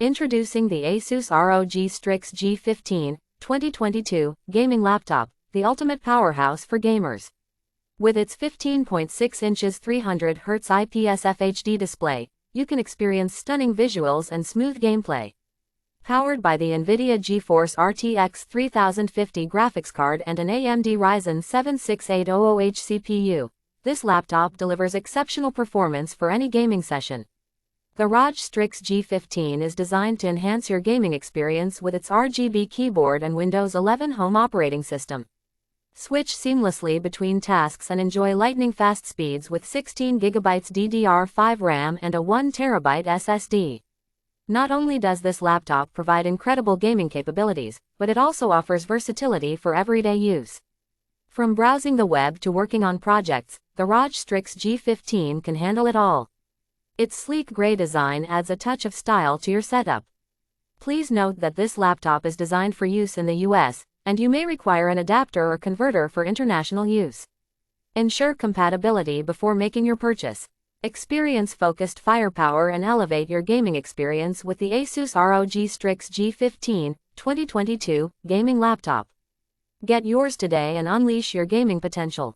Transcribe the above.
Introducing the ASUS ROG Strix G15, 2022, gaming laptop, the ultimate powerhouse for gamers. With its 15.6 inches 300 Hz IPS FHD display, you can experience stunning visuals and smooth gameplay. Powered by the NVIDIA GeForce RTX 3050 graphics card and an AMD Ryzen 7 6800H CPU, this laptop delivers exceptional performance for any gaming session. The ROG Strix G15 is designed to enhance your gaming experience with its RGB keyboard and Windows 11 home operating system. Switch seamlessly between tasks and enjoy lightning-fast speeds with 16GB DDR5 RAM and a 1TB SSD. Not only does this laptop provide incredible gaming capabilities, but it also offers versatility for everyday use. From browsing the web to working on projects, the ROG Strix G15 can handle it all. Its sleek gray design adds a touch of style to your setup. Please note that this laptop is designed for use in the US, and you may require an adapter or converter for international use. Ensure compatibility before making your purchase. Experience focused firepower and elevate your gaming experience with the ASUS ROG Strix G15, 2022, gaming laptop. Get yours today and unleash your gaming potential.